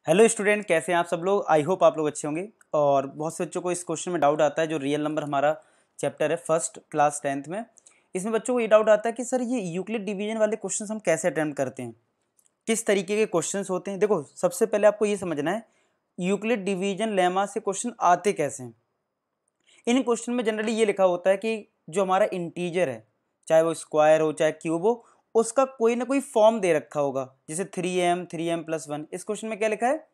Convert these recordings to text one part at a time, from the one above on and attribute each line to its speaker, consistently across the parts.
Speaker 1: Hello student, कैसे हैं आप सब लोग। आई होप आप लोग अच्छे होंगे। और बहुत से बच्चों को इस क्वेश्चन में डाउट आता है, जो रियल नंबर हमारा चैप्टर है फर्स्ट क्लास 10th में। इसमें बच्चों को ये डाउट आता है कि सर ये यूक्लिड डिवीजन वाले क्वेश्चंस हम कैसे अटेम्प्ट करते हैं, किस तरीके के क्वेश्चंस होते हैं। देखो, सबसे पहले आपको ये समझना है यूक्लिड डिवीजन लेमा से क्वेश्चन आते कैसे हैं। इन क्वेश्चन में जनरली ये लिखा होता है कि जो हमारा इंटीजर है, चाहे वो स्क्वायर हो चाहे क्यूब हो, उसका कोई ना कोई फॉर्म दे रखा होगा, जैसे 3m+1। इस क्वेश्चन में क्या लिखा है,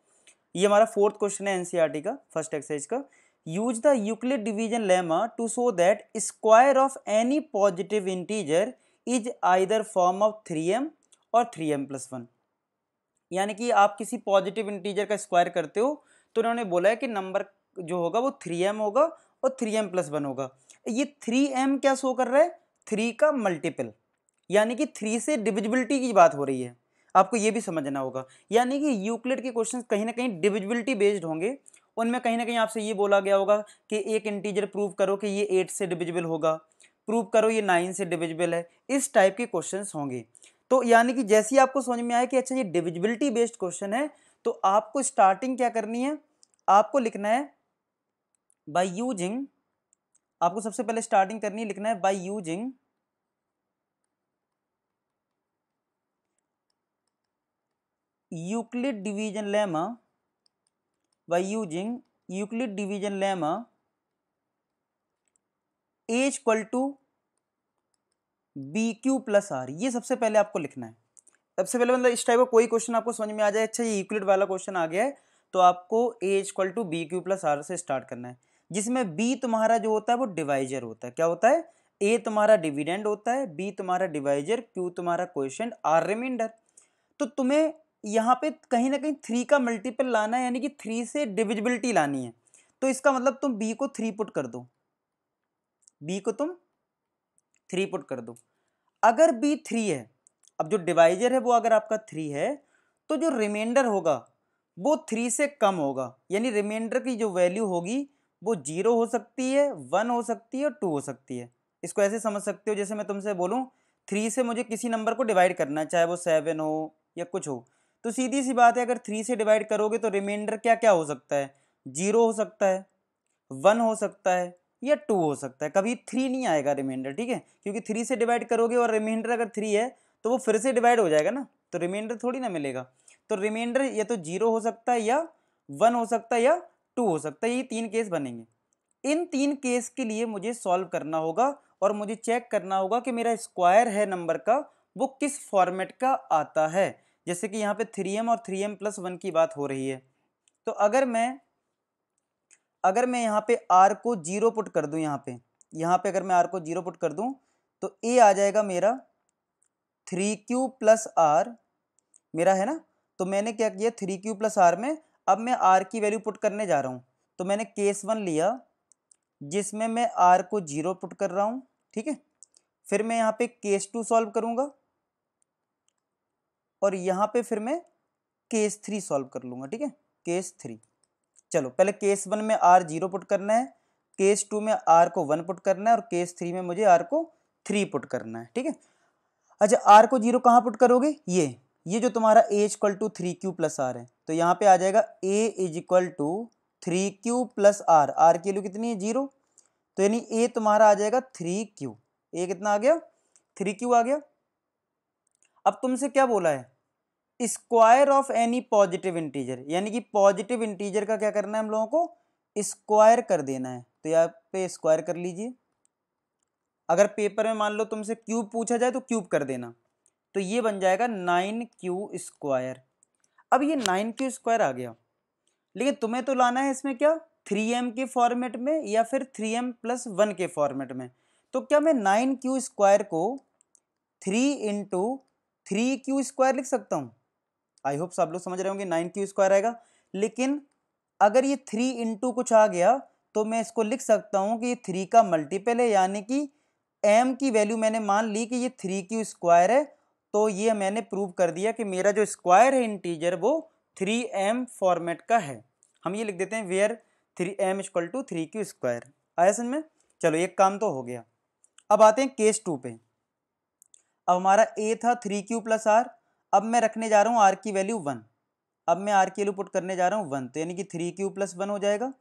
Speaker 1: ये हमारा फोर्थ क्वेश्चन है एनसीईआरटी का फर्स्ट एक्सरसाइज का। Use the Euclid division lemma to show that square of any positive integer is either form of 3m और 3m+1। यानी कि आप किसी पॉजिटिव इंटीजर का स्क्वायर करते हो तो उन्होंने बोला है कि नंबर जो होगा वो 3m होगा और 3m+1 होगा। ये 3m क्या शो कर रहा है, 3 का मल्टीपल, यानी कि 3 से डिविजिबिलिटी की बात हो रही है। आपको ये भी समझना होगा, यानी कि यूक्लिड के क्वेश्चंस कहीं ना कहीं डिविजिबिलिटी बेस्ड होंगे। उनमें कहीं ना कहीं आपसे ये बोला गया होगा कि एक इंटीजर प्रूव करो कि ये 8 से डिविजिबल होगा, प्रूव करो ये 9 से डिविजिबल है। इस टाइप के क्वेश्चंस होंगे। तो यानी कि जैसे ही आपको समझ में आया कि अच्छा ये डिविजिबिलिटी बेस्ड क्वेश्चन है, तो आपको स्टार्टिंग क्या करनी है, आपको लिखना है बाय यूजिंग, आपको सबसे पहले स्टार्टिंग करनी है, लिखना है by using Euclid division lemma, by using Euclid division lemma a equal to b q plus r. ये सबसे पहले आपको लिखना है। सबसे पहले मतलब इस टाइप का कोई क्वेश्चन आपको समझ में आ जाए, अच्छा ये यूक्लिड वाला क्वेश्चन आ गया है, तो आपको a equal to b q plus r से स्टार्ट करना है, जिसमें b तुम्हारा जो होता है वो डिवाइजर होता है। क्या होता है, a तुम्हारा डिविडेंड होता है, b तुम्हारा डिवाइजर, q तुम्हारा कोएफिशिएंट, r रिमाइंडर। तो तुम्हें यहाँ पे कहीं ना कहीं 3 का मल्टीपल लाना है, यानी कि 3 से डिविजिबिलिटी लानी है। तो इसका मतलब तुम b को 3 पुट कर दो, b को तुम 3 पुट कर दो। अगर b 3 है, अब जो डिवाइजर है वो अगर आपका 3 है, तो जो रिमाइंडर होगा वो 3 से कम होगा, यानी रिमाइंडर की जो वैल्यू होगी वो 0 हो सकती है, 1 हो सकती है और 2 हो सकती है। इसको ऐसे समझ सकते हो, जैसे मैं तुमसे बोलूँ 3 से मुझे किसी नंबर को डिवाइड करना है, चाहे वो 7 हो या कुछ हो, तो सीधी सी बात है अगर 3 से डिवाइड करोगे तो रिमाइंडर क्या क्या हो सकता है, 0 हो सकता है, 1 हो सकता है या 2 हो सकता है। कभी 3 नहीं आएगा रिमाइंडर, ठीक है, क्योंकि 3 से डिवाइड करोगे और रिमाइंडर अगर 3 है तो वो फिर से डिवाइड हो जाएगा ना, तो रिमाइंडर थोड़ी ना मिलेगा। तो रिमाइंडर या तो 0 हो सकता है या 1 हो सकता है या 2 हो सकता है। ये 3 केस बनेंगे। इन 3 केस के लिए मुझे सॉल्व करना होगा और मुझे चेक करना होगा कि मेरा स्क्वायर है नंबर का वो किस फॉर्मेट का आता है। जैसे कि यहाँ पे 3m और 3m+1 की बात हो रही है, तो अगर मैं यहाँ पे r को 0 पुट कर दूं, यहाँ पे अगर मैं r को 0 पुट कर दूं तो a आ जाएगा मेरा 3q+r, मेरा है ना। तो मैंने क्या किया, 3q+r में अब मैं r की वैल्यू पुट करने जा रहा हूँ। तो मैंने केस 1 लिया जिसमें मैं r को 0 पुट कर रहा हूँ, ठीक है। फिर मैं यहाँ पे केस 2 सॉल्व करूँगा और यहाँ पे फिर मैं केस 3 सॉल्व कर लूँगा, ठीक है, केस 3। चलो पहले केस 1 में r 0 पुट करना है, केस 2 में r को 1 पुट करना है और केस 3 में मुझे r को 3 पुट करना है, ठीक है। अच्छा, r को 0 कहाँ पुट करोगे, ये जो तुम्हारा a इक्वल टू 3q+r है, तो यहाँ पे आ जाएगा a is equal to 3q+r। r की वैल्यू कितनी है, 0, तो यानी a तुम्हारा आ जाएगा 3q। a कितना आ गया, 3q आ गया। अब तुमसे क्या बोला है, square of any positive integer, यानी कि पॉजिटिव इंटीजर का क्या करना है हम लोगों को, स्क्वायर कर देना है। तो यहाँ पे स्क्वायर कर लीजिए। अगर पेपर में मान लो तुमसे क्यूब पूछा जाए तो क्यूब कर देना, तो ये बन जाएगा 9q²। अब ये 9q² आ गया, लेकिन तुम्हें तो लाना है इसमें क्या, 3m के फॉर्मेट में या फिर 3m+1 के फॉर्मेट में। तो क्या मैं 9q² को 3 × 3q² लिख सकता हूँ। आई होप सब लोग समझ रहे होंगे 9q² आएगा। लेकिन अगर ये 3 इंटू कुछ आ गया तो मैं इसको लिख सकता हूँ कि ये 3 का मल्टीपल है, यानी कि m की वैल्यू मैंने मान ली कि ये 3q² है। तो ये मैंने प्रूव कर दिया कि मेरा जो स्क्वायर है इंटीजर वो 3m फॉर्मेट का है। हम ये लिख देते हैं where 3m equal to 3q²। आया समझ में। चलो एक काम तो हो गया। अब आते हैं केस 2 पे। अब हमारा a था 3q+r, अब मैं रखने जा रहा हूँ r की वैल्यू 1। अब मैं आर की वैल्यू पुट करने जा रहा हूँ 1, तो यानी कि 3 क्यू प्लस 1 हो जाएगा।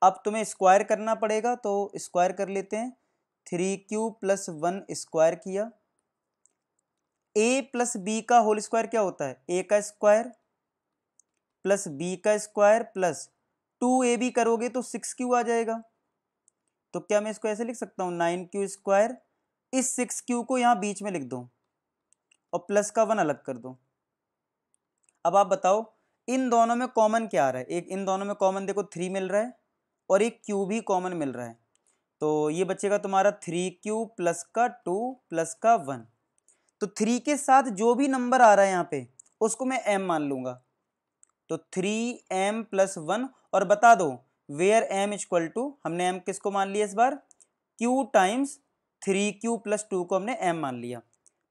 Speaker 1: अब तुम्हें स्क्वायर करना पड़ेगा, तो स्क्वायर कर लेते हैं। 3 क्यू प्लस 1 स्क्वायर किया। ए प्लस बी का होल स्क्वायर क्या होता है? ए का स्क्वायर प्लस बी का स्क्वायर प्लस 2ab करोगे तो 6q आ जाएगा। तो क्या मैं इसको ऐसे लिख सकता हूँ 9q स्क्वायर, इस 6q को यहाँ बीच में लिख दो और प्लस का 1 अलग कर दो। अब आप बताओ इन दोनों में कॉमन क्या आ रहा है? एक इन दोनों में कॉमन देखो 3 मिल रहा है और एक q भी कॉमन मिल रहा है, तो ये बचेगा तुम्हारा 3q प्लस का 2 प्लस का 1। तो 3 के साथ जो भी नंबर आ रहा है यहाँ पे उसको मैं m मान लूंगा, तो 3m प्लस 1। और बता दो वेयर m इक्वल टू, हमने m किसको मान लिया इस बार? q टाइम्स 3q प्लस 2 को हमने m मान लिया।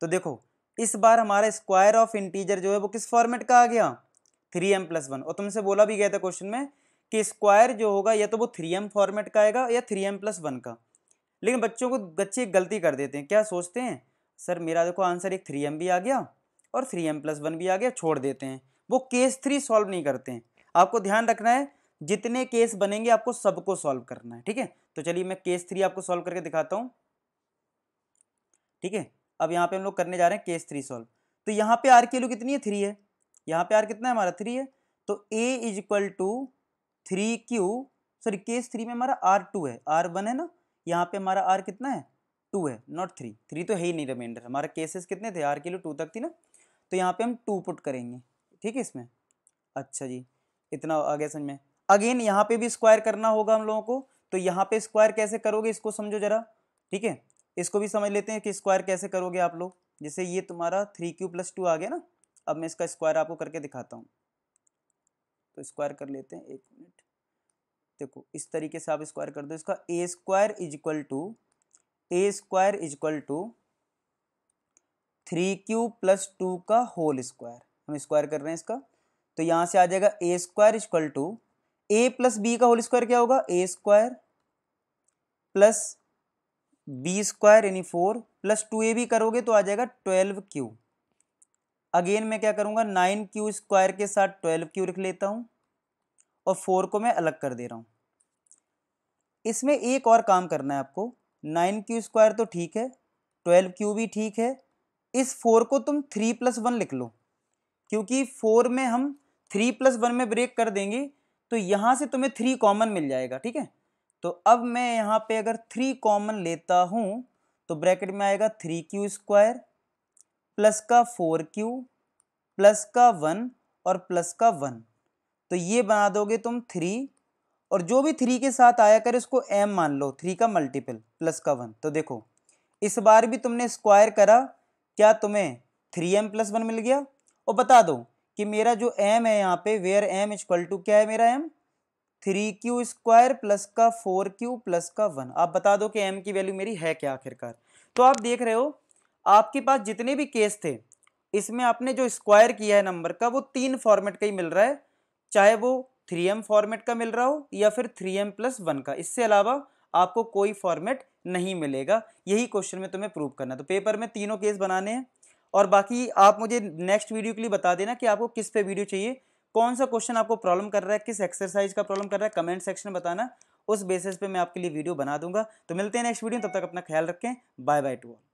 Speaker 1: तो देखो इस बार हमारा स्क्वायर ऑफ इंटीजर जो है वो किस फॉर्मेट का आ गया? 3m plus 1। और तुमसे बोला भी गया था क्वेश्चन में कि स्क्वायर जो होगा या तो वो 3m फॉर्मेट का आएगा या 3m प्लस 1 का। लेकिन बच्चे एक गलती कर देते हैं, क्या सोचते हैं सर मेरा देखो आंसर एक 3m भी आ गया और 3m प्लस 1 भी आ गया, छोड़ देते हैं। वो केस 3 सॉल्व नहीं करते हैं। आपको ध्यान रखना है जितने केस बनेंगे आपको सबको सॉल्व करना है, ठीक है। तो चलिए मैं केस 3 आपको सॉल्व करके दिखाता हूँ, ठीक है। अब यहाँ पे हम लोग करने जा रहे हैं केस 3 सॉल्व। तो यहाँ पे आर की वैल्यू कितनी है? 3 है। यहाँ पे आर कितना है हमारा? 3 है। तो a is equal to 3q, sorry case 3 में हमारा r2 है, r1 है ना, यहाँ पे हमारा r कितना है? 2 है, नॉट 3। 3 तो है ही नहीं रिमाइंडर। हमारा केसेस कितने थे? r की वैल्यू 2 तक थी ना, तो यहाँ पे हम 2 पुट करेंगे, ठीक है इसमें। अच्छा जी, इतना आ गया समझ में। अगेन यहाँ पे भी स्क्वायर करना होगा हम लोगों को, तो यहाँ पे स्क्वायर कैसे करोगे इसको समझो जरा, ठीक है। इसको भी समझ लेते हैं कि स्क्वायर कैसे करोगे आप लोग। जैसे ये तुम्हारा 3q प्लस 2 आ गया ना, अब मैं इसका स्क्वायर आपको करके दिखाता हूँ। तो स्क्वायर कर लेते हैं, एक मिनट। देखो इस तरीके से आप स्क्वायर कर दो इसका। A square is equal to 3q plus 2 का होल स्क्वायर, हम स्क्वायर कर रहे हैं इसका। तो यहाँ से आ जाएगा a square equal to a plus b का होल स्क्वायर क्या होगा? A square plus b square यानी 4 प्लस 2ab करोगे तो आ जाएगा 12q। अगेन मैं क्या करूँगा 9q स्क्वायर के साथ 12q लिख लेता हूँ और 4 को मैं अलग कर दे रहा हूँ। इसमें एक और काम करना है आपको, 9q स्क्वायर तो ठीक है, 12q भी ठीक है, इस 4 को तुम 3 प्लस 1 लिख लो, क्योंकि 4 में हम 3 प्लस 1 में ब्रेक कर देंगे तो यहाँ से तुम्हें 3 कॉमन मिल जाएगा, ठीक है। तो अब मैं यहाँ पे अगर 3 कॉमन लेता हूँ तो ब्रैकेट में आएगा 3q स्क्वायर प्लस का 4q प्लस का 1 और प्लस का 1। तो ये बना दोगे तुम 3, और जो भी 3 के साथ आया करे उसको m मान लो, 3 का मल्टीपल प्लस का 1। तो देखो इस बार भी तुमने स्क्वायर करा, क्या तुम्हें 3m प्लस 1 मिल गया। और बता दो कि मेरा जो m है यहाँ पे, वेयर m इक्वल टू क्या है मेरा m? 3q स्क्वायर प्लस का 4q प्लस का 1। आप बता दो कि m की वैल्यू मेरी है क्या आखिरकार। तो आप देख रहे हो आपके पास जितने भी केस थे इसमें आपने जो स्क्वायर किया है नंबर का वो 3 फॉर्मेट का ही मिल रहा है, चाहे वो 3m फॉर्मेट का मिल रहा हो या फिर 3m प्लस 1 का, इससे अलावा आपको कोई फॉर्मेट नहीं मिलेगा। यही क्वेश्चन में तुम्हें प्रूव करना है। तो पेपर में तीनों केस बनाने हैं, और बाकी आप मुझे नेक्स्ट वीडियो के लिए बता देना कि आपको किस पे वीडियो चाहिए, कौन सा क्वेश्चन आपको प्रॉब्लम कर रहा है, किस एक्सरसाइज का प्रॉब्लम कर रहा है, कमेंट सेक्शन में बताना। उस बेसिस पे मैं आपके लिए वीडियो बना दूंगा। तो मिलते हैं नेक्स्ट वीडियो, तब तक अपना ख्याल रखें। Bye bye to all.